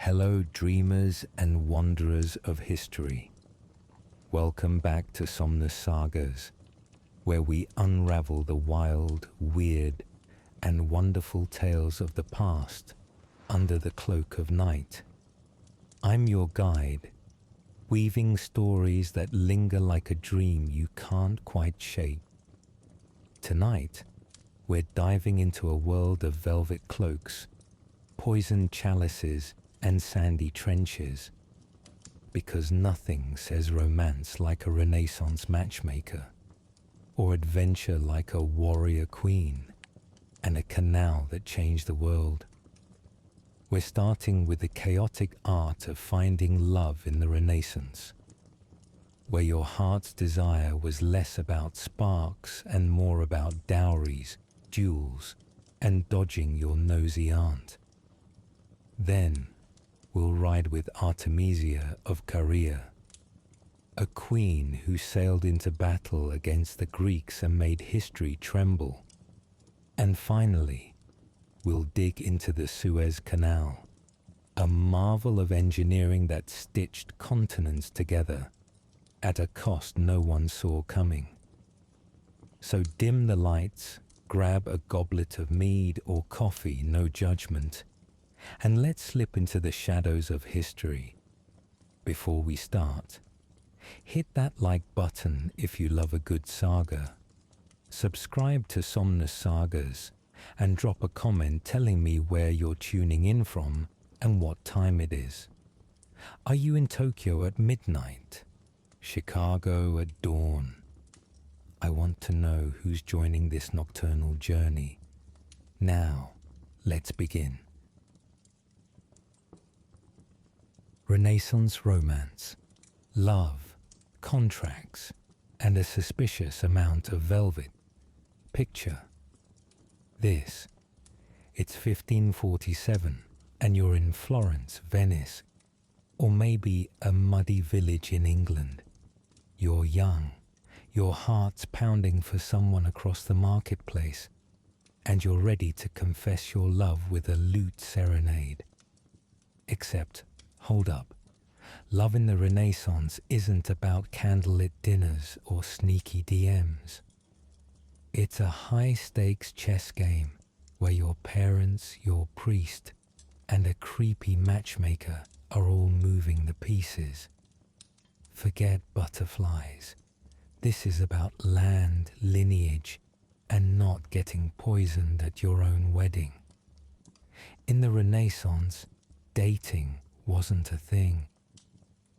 Hello, dreamers and wanderers of history. Welcome back to Somnus Sagas, where we unravel the wild, weird, and wonderful tales of the past under the cloak of night. I'm your guide, weaving stories that linger like a dream you can't quite shake. Tonight, we're diving into a world of velvet cloaks, poisoned chalices, and sandy trenches, because nothing says romance like a Renaissance matchmaker, or adventure like a warrior queen, and a canal that changed the world. We're starting with the chaotic art of finding love in the Renaissance, where your heart's desire was less about sparks and more about dowries, jewels, and dodging your nosy aunt. Then, we'll ride with Artemisia of Caria, a queen who sailed into battle against the Greeks and made history tremble. And finally, we'll dig into the Suez Canal, a marvel of engineering that stitched continents together at a cost no one saw coming. So dim the lights, grab a goblet of mead or coffee, no judgment, and let's slip into the shadows of history. Before we start, hit that like button if you love a good saga. Subscribe to Somnus Sagas and drop a comment telling me where you're tuning in from and what time it is. Are you in Tokyo at midnight? Chicago at dawn? I want to know who's joining this nocturnal journey. Now, let's begin. Renaissance romance, love, contracts, and a suspicious amount of velvet. Picture this. It's 1547 and you're in Florence, Venice, or maybe a muddy village in England. You're young, your heart's pounding for someone across the marketplace, and you're ready to confess your love with a lute serenade. Except, hold up. Love in the Renaissance isn't about candlelit dinners or sneaky DMs. It's a high-stakes chess game where your parents, your priest, and a creepy matchmaker are all moving the pieces. Forget butterflies. This is about land, lineage, and not getting poisoned at your own wedding. In the Renaissance, dating wasn't a thing.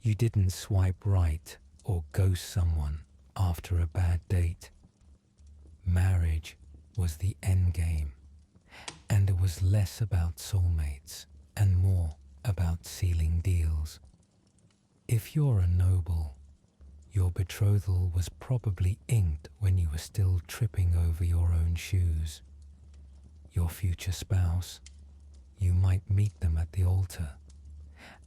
You didn't swipe right or ghost someone after a bad date. Marriage was the end game, and it was less about soulmates and more about sealing deals. If you're a noble, your betrothal was probably inked when you were still tripping over your own shoes. Your future spouse, you might meet them at the altar.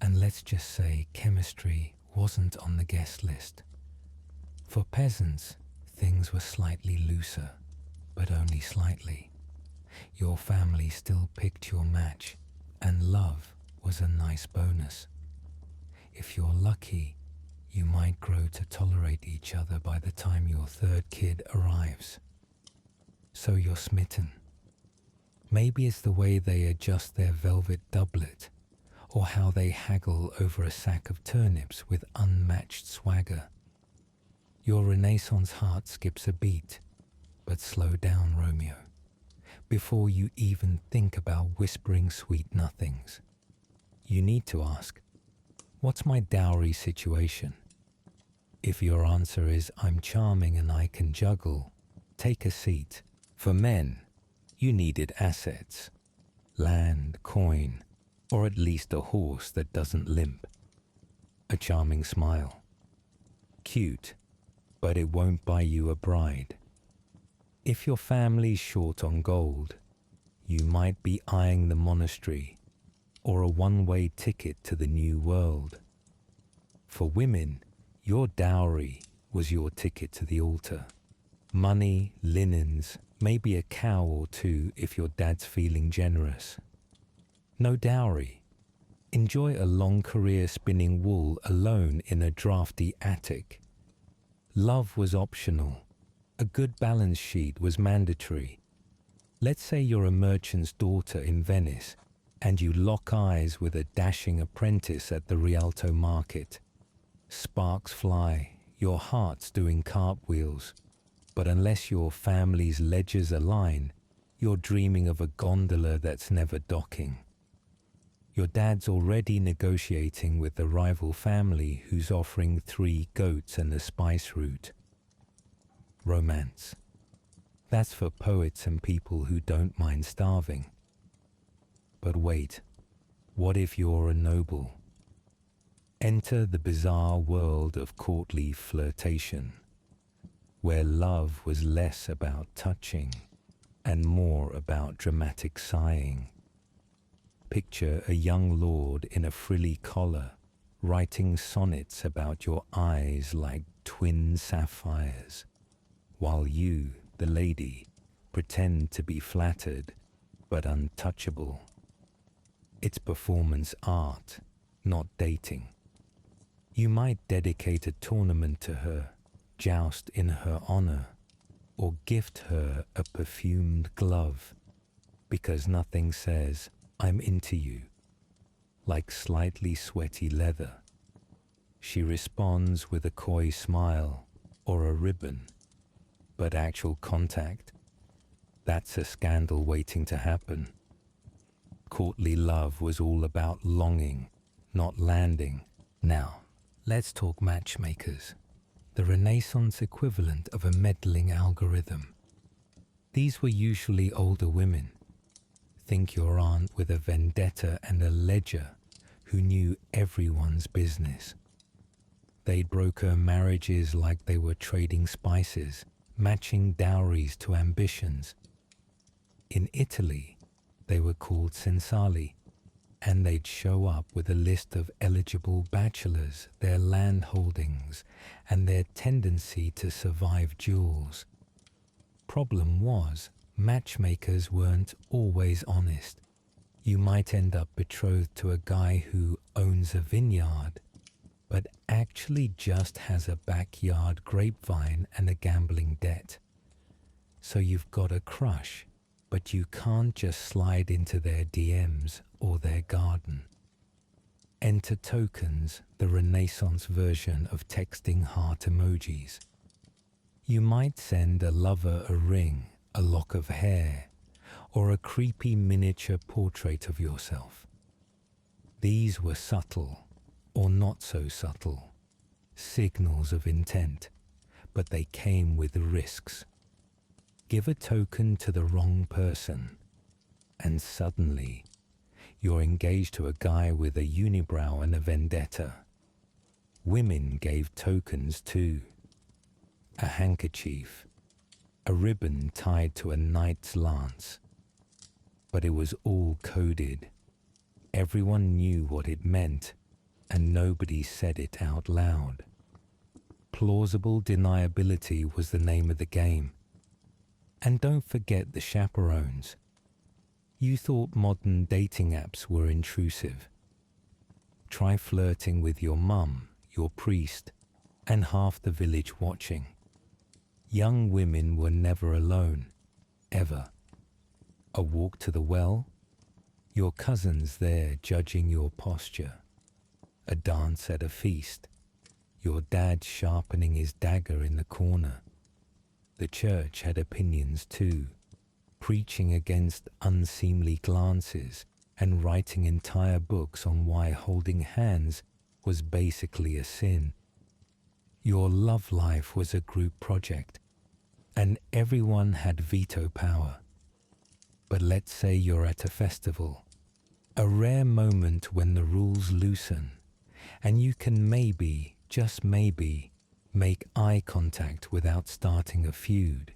And let's just say chemistry wasn't on the guest list. For peasants, things were slightly looser, but only slightly. Your family still picked your match, and love was a nice bonus. If you're lucky, you might grow to tolerate each other by the time your third kid arrives. So you're smitten. Maybe it's the way they adjust their velvet doublet, or how they haggle over a sack of turnips with unmatched swagger. Your Renaissance heart skips a beat, but slow down, Romeo, before you even think about whispering sweet nothings. You need to ask, what's my dowry situation? If your answer is, I'm charming and I can juggle, take a seat. For men, you needed assets, land, coin, or at least a horse that doesn't limp. A charming smile. Cute, but it won't buy you a bride. If your family's short on gold, you might be eyeing the monastery or a one-way ticket to the new world. For women, your dowry was your ticket to the altar. Money, linens, maybe a cow or two if your dad's feeling generous. No dowry, Enjoy a long career spinning wool alone in a drafty attic. Love was optional. A good balance sheet was mandatory. Let's say you're a merchant's daughter in Venice and you lock eyes with a dashing apprentice at the Rialto market. Sparks fly, your heart's doing cartwheels, but unless your family's ledgers align, you're dreaming of a gondola that's never docking. Your dad's already negotiating with the rival family who's offering 3 goats and a spice route. Romance. That's for poets and people who don't mind starving. But wait, what if you're a noble? Enter the bizarre world of courtly flirtation, where love was less about touching and more about dramatic sighing. Picture a young lord in a frilly collar, writing sonnets about your eyes like twin sapphires, while you, the lady, pretend to be flattered but untouchable. It's performance art, not dating. You might dedicate a tournament to her, joust in her honor, or gift her a perfumed glove, because nothing says, "I'm into you," like slightly sweaty leather. She responds with a coy smile or a ribbon, but actual contact, that's a scandal waiting to happen. Courtly love was all about longing, not landing. Now, let's talk matchmakers, the Renaissance equivalent of a meddling algorithm. These were usually older women. Think your aunt with a vendetta and a ledger who knew everyone's business. They'd broker marriages like they were trading spices, matching dowries to ambitions. In Italy, they were called censali, and they'd show up with a list of eligible bachelors, their land holdings, and their tendency to survive duels. Problem was, matchmakers weren't always honest. You might end up betrothed to a guy who owns a vineyard, but actually just has a backyard grapevine and a gambling debt. So you've got a crush, but you can't just slide into their DMs or their garden. Enter tokens, the Renaissance version of texting heart emojis. You might send a lover a ring, a lock of hair, or a creepy miniature portrait of yourself. These were subtle, or not so subtle, signals of intent, but they came with risks. Give a token to the wrong person, and suddenly you're engaged to a guy with a unibrow and a vendetta. Women gave tokens too. A handkerchief, a ribbon tied to a knight's lance. But it was all coded. Everyone knew what it meant, and nobody said it out loud. Plausible deniability was the name of the game. And don't forget the chaperones. You thought modern dating apps were intrusive. Try flirting with your mum, your priest, and half the village watching. Young women were never alone, ever. A walk to the well, your cousins there judging your posture. A dance at a feast, your dad sharpening his dagger in the corner. The church had opinions too, preaching against unseemly glances and writing entire books on why holding hands was basically a sin. Your love life was a group project, and everyone had veto power. But let's say you're at a festival, a rare moment when the rules loosen, and you can maybe, just maybe, make eye contact without starting a feud.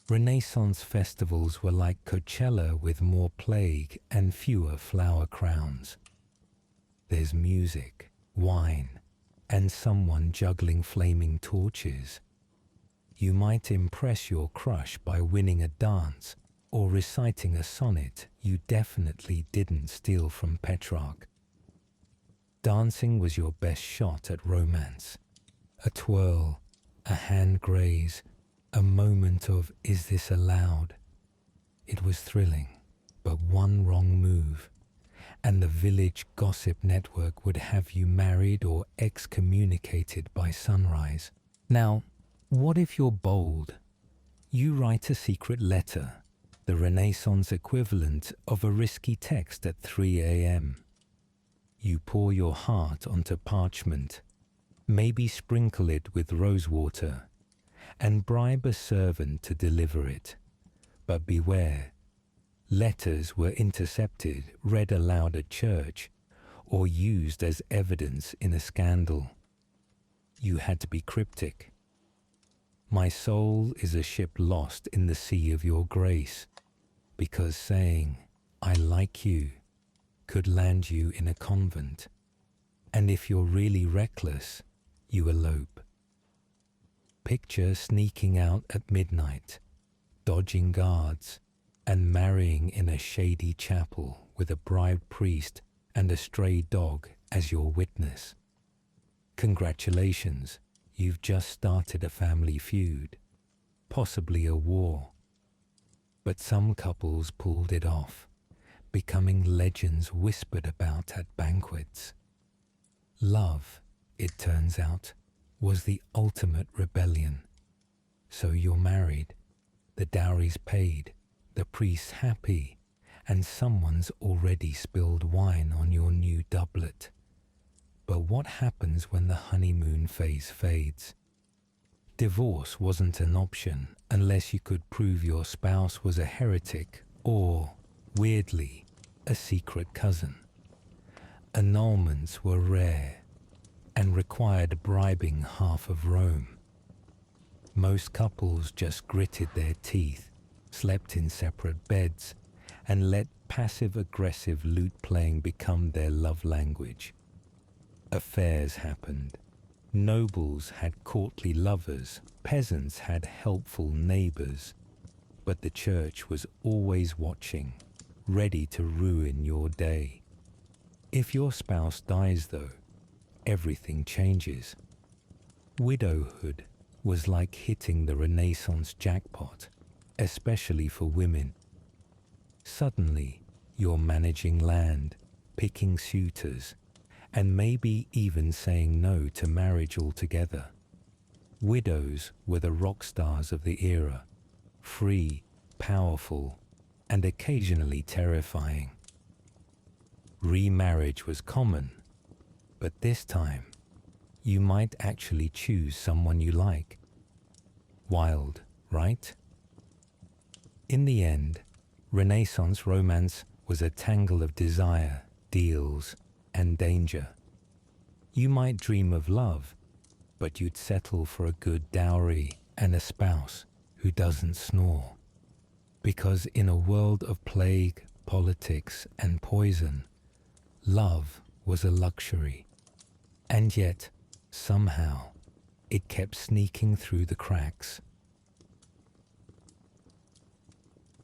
Renaissance festivals were like Coachella with more plague and fewer flower crowns. There's music, wine, and someone juggling flaming torches. You might impress your crush by winning a dance or reciting a sonnet you definitely didn't steal from Petrarch. Dancing was your best shot at romance. A twirl, a hand graze, a moment of "is this allowed?" It was thrilling, but one wrong move, and the village gossip network would have you married or excommunicated by sunrise. Now, what if you're bold? You write a secret letter, the Renaissance equivalent of a risky text at 3 a.m. You pour your heart onto parchment, maybe sprinkle it with rosewater, and bribe a servant to deliver it. But beware, letters were intercepted, read aloud at church, or used as evidence in a scandal. You had to be cryptic. My soul is a ship lost in the sea of your grace, because saying, "I like you," could land you in a convent. And if you're really reckless, you elope. Picture sneaking out at midnight, dodging guards, and marrying in a shady chapel with a bribed priest and a stray dog as your witness. Congratulations, you've just started a family feud, possibly a war. But some couples pulled it off, becoming legends whispered about at banquets. Love, it turns out, was the ultimate rebellion. So you're married, the dowry's paid, the priest's happy, and someone's already spilled wine on your new doublet. But what happens when the honeymoon phase fades? Divorce wasn't an option unless you could prove your spouse was a heretic or, weirdly, a secret cousin. Annulments were rare and required bribing half of Rome. Most couples just gritted their teeth, slept in separate beds, and let passive-aggressive lute playing become their love language. Affairs happened. Nobles had courtly lovers, peasants had helpful neighbors, but the church was always watching, ready to ruin your day. If your spouse dies, though, everything changes. Widowhood was like hitting the Renaissance jackpot, especially for women. Suddenly, you're managing land, picking suitors, and maybe even saying no to marriage altogether. Widows were the rock stars of the era, free, powerful, and occasionally terrifying. Remarriage was common, but this time, you might actually choose someone you like. Wild, right? In the end, Renaissance romance was a tangle of desire, deals, and danger. You might dream of love, but you'd settle for a good dowry and a spouse who doesn't snore. Because in a world of plague, politics, and poison, love was a luxury. And yet, somehow, it kept sneaking through the cracks.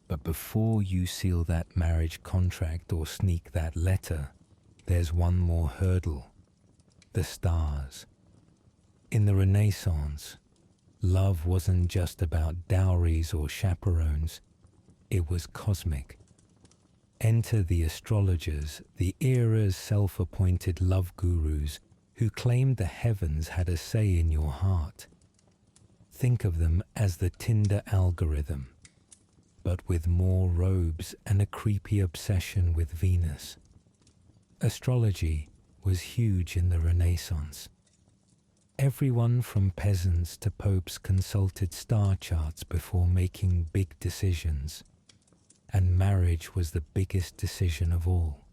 But before you seal that marriage contract or sneak that letter, there's one more hurdle: the stars. In the Renaissance, love wasn't just about dowries or chaperones, it was cosmic. Enter the astrologers, the era's self-appointed love gurus who claimed the heavens had a say in your heart. Think of them as the Tinder algorithm, but with more robes and a creepy obsession with Venus. Astrology was huge in the Renaissance. Everyone from peasants to popes consulted star charts before making big decisions, and marriage was the biggest decision of all.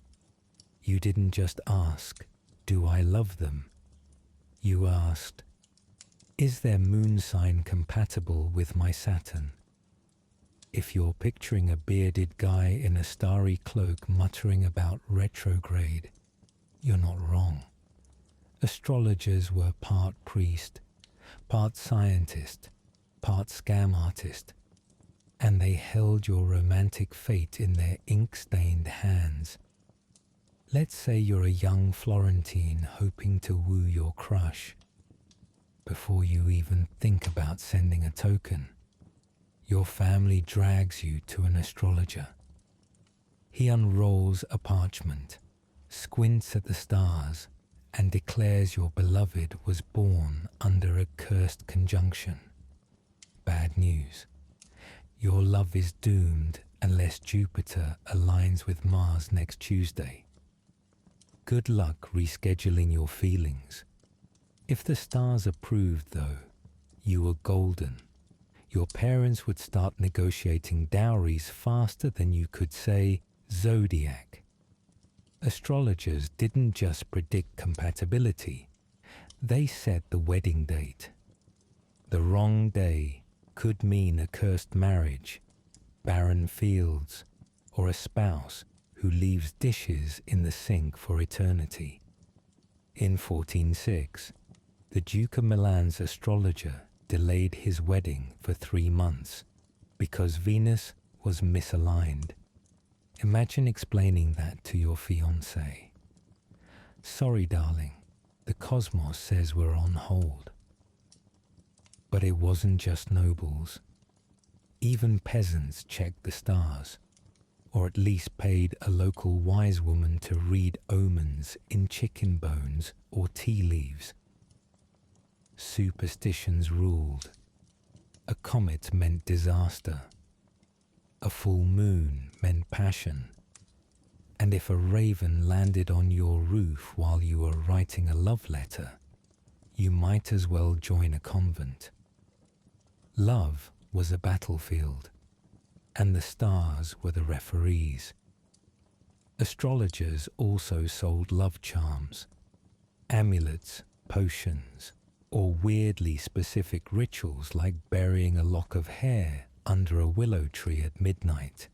You didn't just ask, "Do I love them?" You asked, "Is their moon sign compatible with my Saturn?" If you're picturing a bearded guy in a starry cloak muttering about retrograde, you're not wrong. Astrologers were part priest, part scientist, part scam artist, and they held your romantic fate in their ink-stained hands. Let's say you're a young Florentine hoping to woo your crush. Before you even think about sending a token, your family drags you to an astrologer. He unrolls a parchment, squints at the stars, and declares your beloved was born under a cursed conjunction. Bad news. Your love is doomed unless Jupiter aligns with Mars next Tuesday. Good luck rescheduling your feelings. If the stars approved, though, you were golden. Your parents would start negotiating dowries faster than you could say zodiac. Astrologers didn't just predict compatibility, they set the wedding date. The wrong day could mean a cursed marriage, barren fields, or a spouse who leaves dishes in the sink for eternity. In 1406, the Duke of Milan's astrologer delayed his wedding for 3 months because Venus was misaligned. Imagine explaining that to your fiancé. Sorry, darling, the cosmos says we're on hold. But it wasn't just nobles. Even peasants checked the stars, or at least paid a local wise woman to read omens in chicken bones or tea leaves. Superstitions ruled. A comet meant disaster. A full moon meant passion. And if a raven landed on your roof while you were writing a love letter, you might as well join a convent. Love was a battlefield, and the stars were the referees. Astrologers also sold love charms, amulets, potions, or weirdly specific rituals like burying a lock of hair under a willow tree at midnight.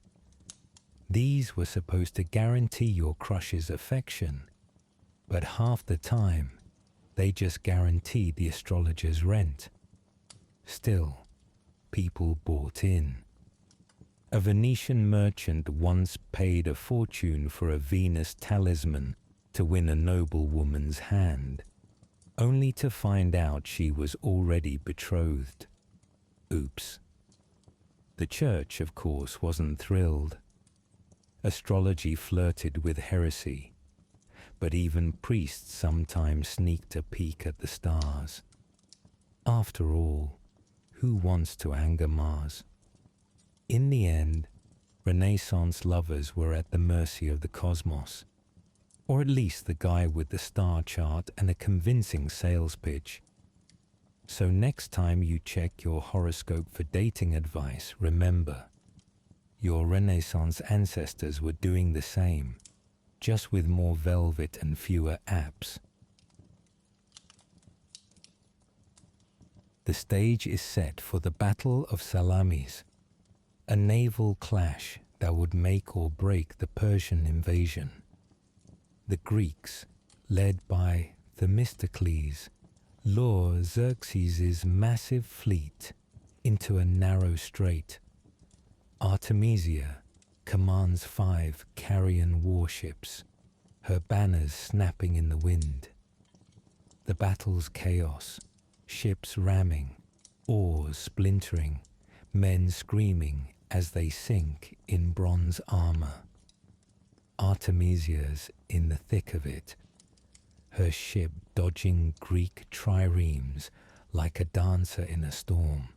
These were supposed to guarantee your crush's affection, but half the time they just guaranteed the astrologer's rent. Still, people bought in. A Venetian merchant once paid a fortune for a Venus talisman to win a noblewoman's hand, only to find out she was already betrothed. Oops. The church, of course, wasn't thrilled. Astrology flirted with heresy, but even priests sometimes sneaked a peek at the stars. After all, who wants to anger Mars? In the end, Renaissance lovers were at the mercy of the cosmos, or at least the guy with the star chart and a convincing sales pitch. So next time you check your horoscope for dating advice, remember, your Renaissance ancestors were doing the same, just with more velvet and fewer apps. The stage is set for the Battle of Salamis, a naval clash that would make or break the Persian invasion. The Greeks, led by Themistocles, lure Xerxes' massive fleet into a narrow strait. Artemisia commands 5 carrion warships, her banners snapping in the wind. The battle's chaos, ships ramming, oars splintering, men screaming as they sink in bronze armor. Artemisia's in the thick of it, her ship dodging Greek triremes like a dancer in a storm.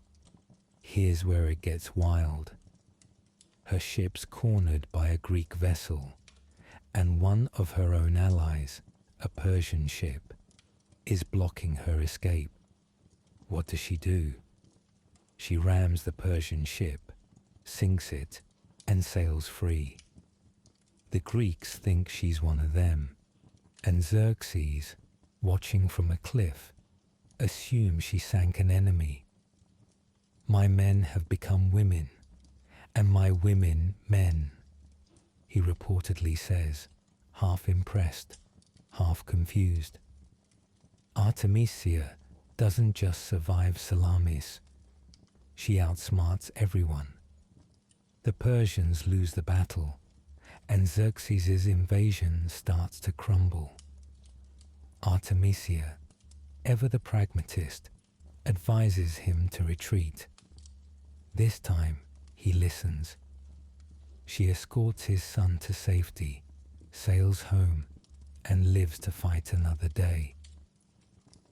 Here's where it gets wild. Her ship's cornered by a Greek vessel, and one of her own allies, a Persian ship, is blocking her escape. What does she do? She rams the Persian ship, sinks it, and sails free. The Greeks think she's one of them, and Xerxes, watching from a cliff, assumes she sank an enemy. My men have become women, and my women men, he reportedly says, half impressed, half confused. Artemisia doesn't just survive Salamis, she outsmarts everyone. The Persians lose the battle, and Xerxes' invasion starts to crumble. Artemisia, ever the pragmatist, advises him to retreat. This time, he listens. She escorts his son to safety, sails home, and lives to fight another day.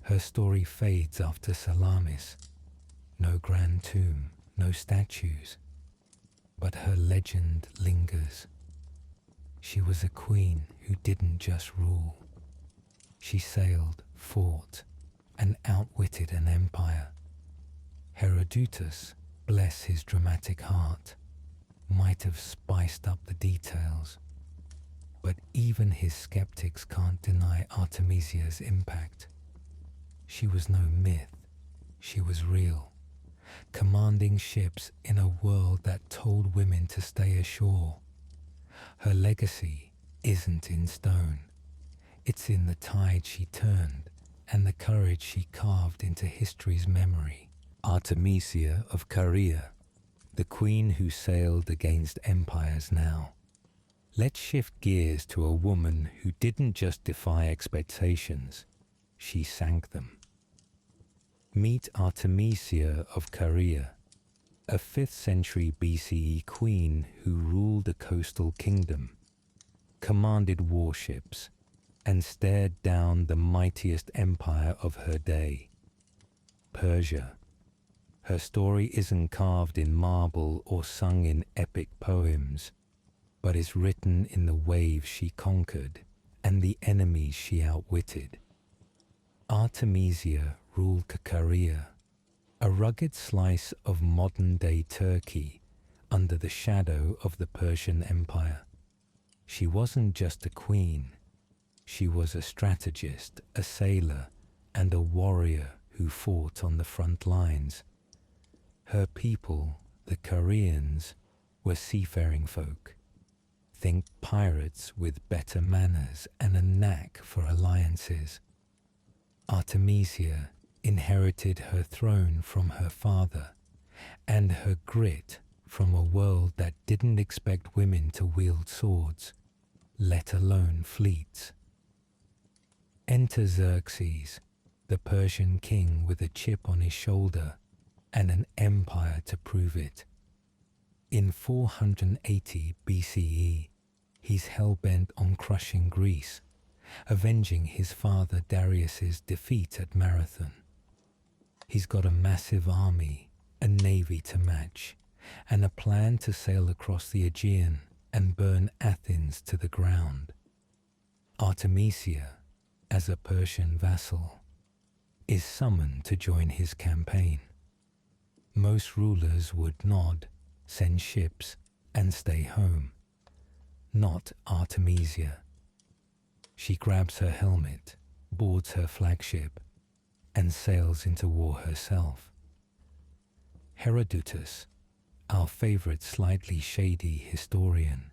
Her story fades after Salamis. No grand tomb, no statues, but her legend lingers. She was a queen who didn't just rule. She sailed, fought, and outwitted an empire. Herodotus, bless his dramatic heart, might have spiced up the details, but even his skeptics can't deny Artemisia's impact. She was no myth, she was real, commanding ships in a world that told women to stay ashore. Her legacy isn't in stone, it's in the tide she turned and the courage she carved into history's memory. Artemisia of Caria, the queen who sailed against empires now. Let's shift gears to a woman who didn't just defy expectations, she sank them. Meet Artemisia of Caria, a 5th century BCE queen who ruled a coastal kingdom, commanded warships, and stared down the mightiest empire of her day, Persia. Her story isn't carved in marble or sung in epic poems, but is written in the waves she conquered and the enemies she outwitted. Artemisia ruled Caria, a rugged slice of modern-day Turkey under the shadow of the Persian Empire. She wasn't just a queen, she was a strategist, a sailor, and a warrior who fought on the front lines. Her people, the Carians, were seafaring folk. Think pirates with better manners and a knack for alliances. Artemisia inherited her throne from her father, and her grit from a world that didn't expect women to wield swords, let alone fleets. Enter Xerxes, the Persian king with a chip on his shoulder and an empire to prove it. In 480 BCE, he's hell-bent on crushing Greece, avenging his father Darius's defeat at Marathon. He's got a massive army, a navy to match, and a plan to sail across the Aegean and burn Athens to the ground. Artemisia, as a Persian vassal, is summoned to join his campaign. Most rulers would nod, send ships, and stay home. Not Artemisia. She grabs her helmet, boards her flagship, and sails into war herself. Herodotus, our favorite slightly shady historian,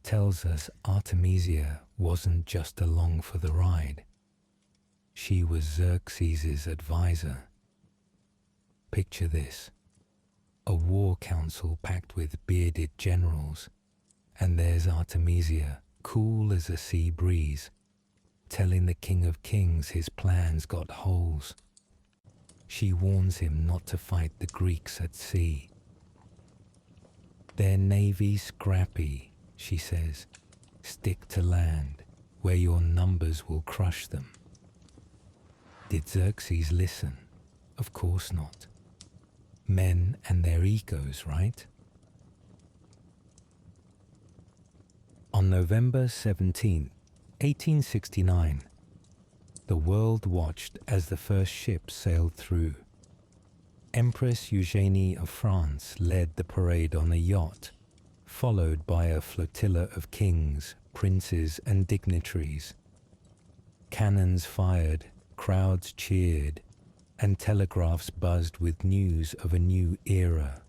tells us Artemisia wasn't just along for the ride. She was Xerxes' advisor. Picture this: a war council packed with bearded generals, and there's Artemisia, cool as a sea breeze, telling the King of Kings his plans got holes. She warns him not to fight the Greeks at sea. Their navy's scrappy, she says. Stick to land, where your numbers will crush them. Did Xerxes listen? Of course not. Men and their egos, right? On November 17, 1869, the world watched as the first ship sailed through. Empress Eugénie of France led the parade on a yacht, followed by a flotilla of kings, princes, and dignitaries. Cannons fired, crowds cheered, and telegraphs buzzed with news of a new era.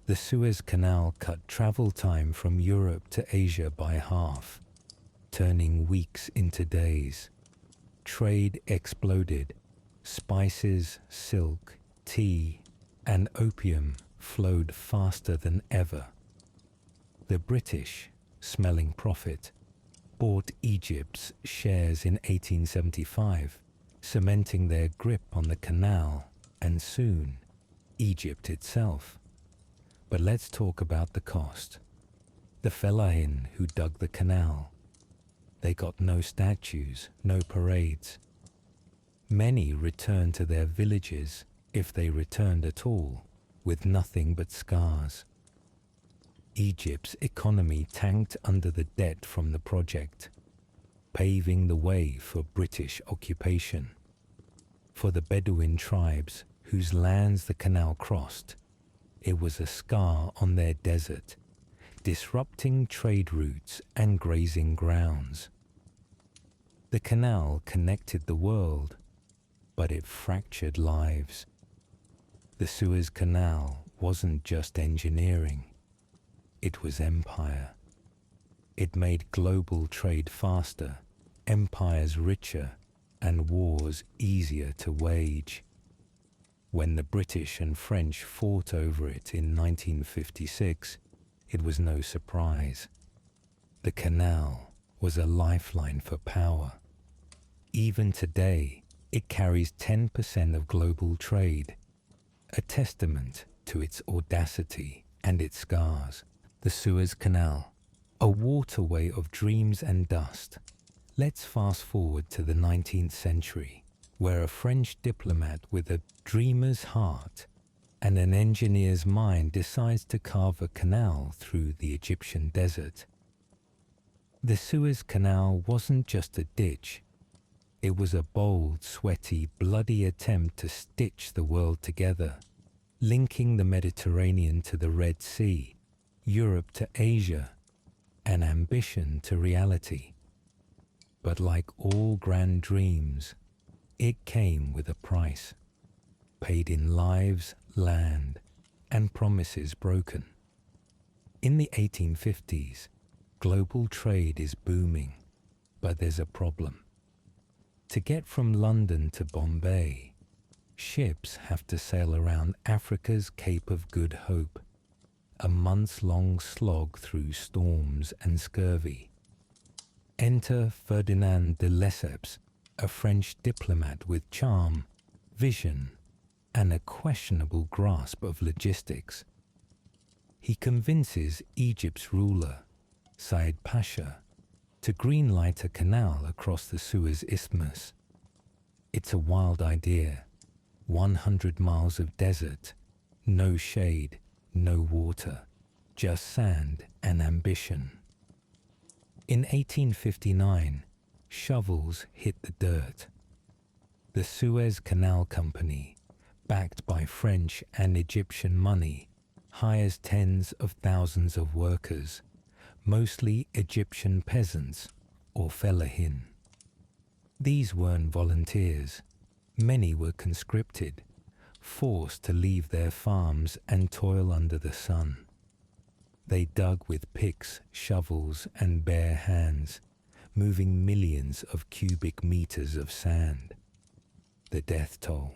The Suez Canal cut travel time from Europe to Asia by half, turning weeks into days. Trade exploded. Spices, silk, tea, and opium flowed faster than ever. The British, smelling profit, bought Egypt's shares in 1875, cementing their grip on the canal and soon Egypt itself. But let's talk about the cost. The fellahin who dug the canal. They got no statues, no parades. Many returned to their villages, if they returned at all, with nothing but scars. Egypt's economy tanked under the debt from the project, paving the way for British occupation. For the Bedouin tribes whose lands the canal crossed, it was a scar on their desert, disrupting trade routes and grazing grounds. The canal connected the world, but it fractured lives. The Suez Canal wasn't just engineering, it was empire. It made global trade faster, empires richer, and wars easier to wage. When the British and French fought over it in 1956, it was no surprise. The canal was a lifeline for power. Even today, it carries 10% of global trade, a testament to its audacity and its scars. The Suez Canal, a waterway of dreams and dust. Let's fast forward to the 19th century, where a French diplomat with a dreamer's heart and an engineer's mind decides to carve a canal through the Egyptian desert. The Suez Canal wasn't just a ditch. It was a bold, sweaty, bloody attempt to stitch the world together, linking the Mediterranean to the Red Sea, Europe to Asia, and ambition to reality. But like all grand dreams, it came with a price, paid in lives, land, and promises broken. In the 1850s, global trade is booming, but there's a problem. To get from London to Bombay, ships have to sail around Africa's Cape of Good Hope, a months-long slog through storms and scurvy. Enter Ferdinand de Lesseps, a French diplomat with charm, vision, and a questionable grasp of logistics. He convinces Egypt's ruler, Said Pasha, to greenlight a canal across the Suez Isthmus. It's a wild idea. 100 miles of desert, no shade, no water, just sand and ambition. In 1859, shovels hit the dirt. The Suez Canal Company, backed by French and Egyptian money, hires tens of thousands of workers, mostly Egyptian peasants or fellahin. These weren't volunteers. Many were conscripted, forced to leave their farms and toil under the sun. They dug with picks, shovels, and bare hands, moving millions of cubic meters of sand. The death toll.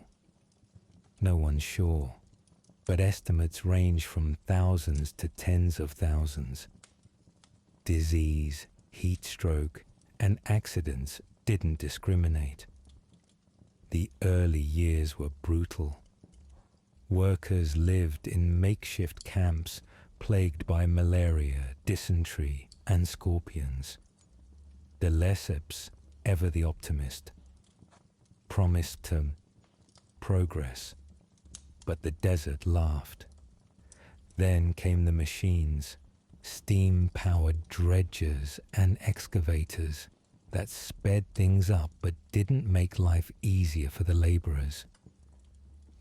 No one's sure, but estimates range from thousands to tens of thousands. Disease, heat stroke, and accidents didn't discriminate. The early years were brutal. Workers lived in makeshift camps plagued by malaria, dysentery, and scorpions. De Lesseps, ever the optimist, promised to progress, but the desert laughed. Then came the machines, steam-powered dredgers and excavators that sped things up but didn't make life easier for the laborers.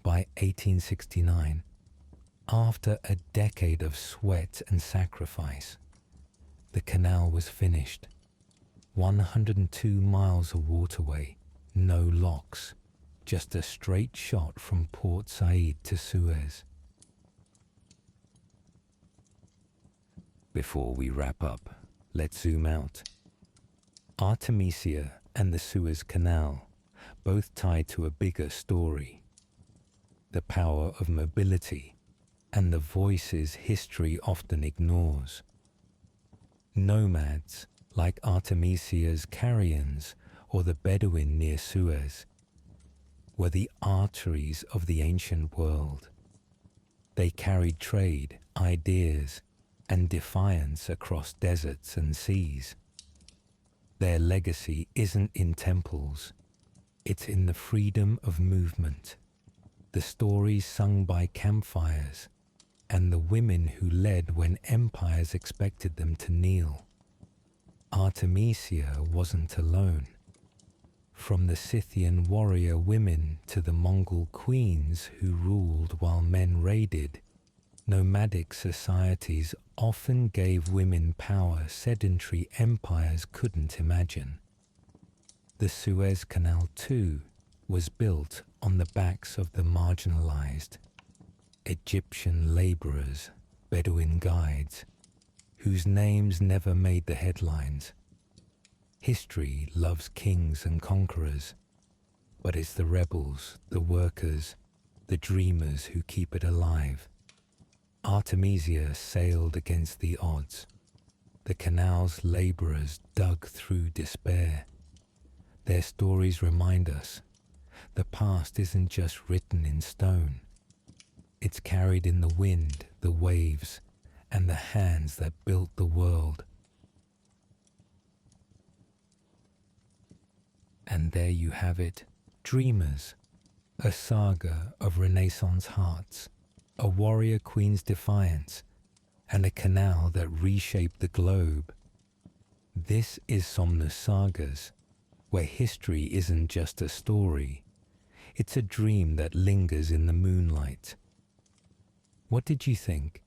By 1869, after a decade of sweat and sacrifice, the canal was finished. 102 miles of waterway, no locks, just a straight shot from Port Said to Suez. Before we wrap up, let's zoom out. Artemisia and the Suez Canal, both tied to a bigger story. The power of mobility and the voices history often ignores. Nomads like Artemisia's Carians or the Bedouin near Suez were the arteries of the ancient world. They carried trade, ideas, and defiance across deserts and seas. Their legacy isn't in temples, it's in the freedom of movement, the stories sung by campfires, and the women who led when empires expected them to kneel. Artemisia wasn't alone. From the Scythian warrior women to the Mongol queens who ruled while men raided, nomadic societies often gave women power sedentary empires couldn't imagine. The Suez Canal, too, was built on the backs of the marginalized, Egyptian laborers, Bedouin guides, whose names never made the headlines. History loves kings and conquerors, but it's the rebels, the workers, the dreamers who keep it alive. Artemisia sailed against the odds. The canal's laborers dug through despair. Their stories remind us the past isn't just written in stone. It's carried in the wind, the waves, and the hands that built the world. And there you have it, Dreamers, a saga of Renaissance hearts, a warrior queen's defiance, and a canal that reshaped the globe. This is Somnus Sagas, where history isn't just a story, it's a dream that lingers in the moonlight. What did you think?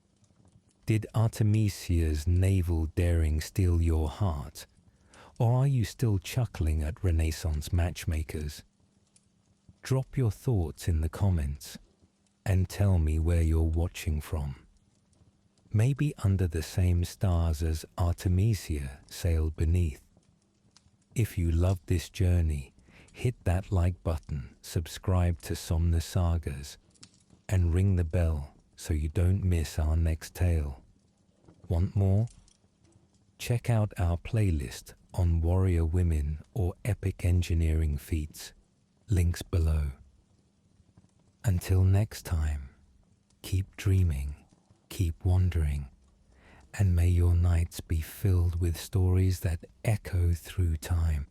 Did Artemisia's naval daring steal your heart? Or are you still chuckling at Renaissance matchmakers? Drop your thoughts in the comments and tell me where you're watching from. Maybe under the same stars as Artemisia sailed beneath. If you loved this journey, hit that like button, subscribe to Somnus Sagas, and ring the bell so you don't miss our next tale. Want more? Check out our playlist on warrior women or epic engineering feats. Links below. Until next time, keep dreaming, keep wandering, and may your nights be filled with stories that echo through time.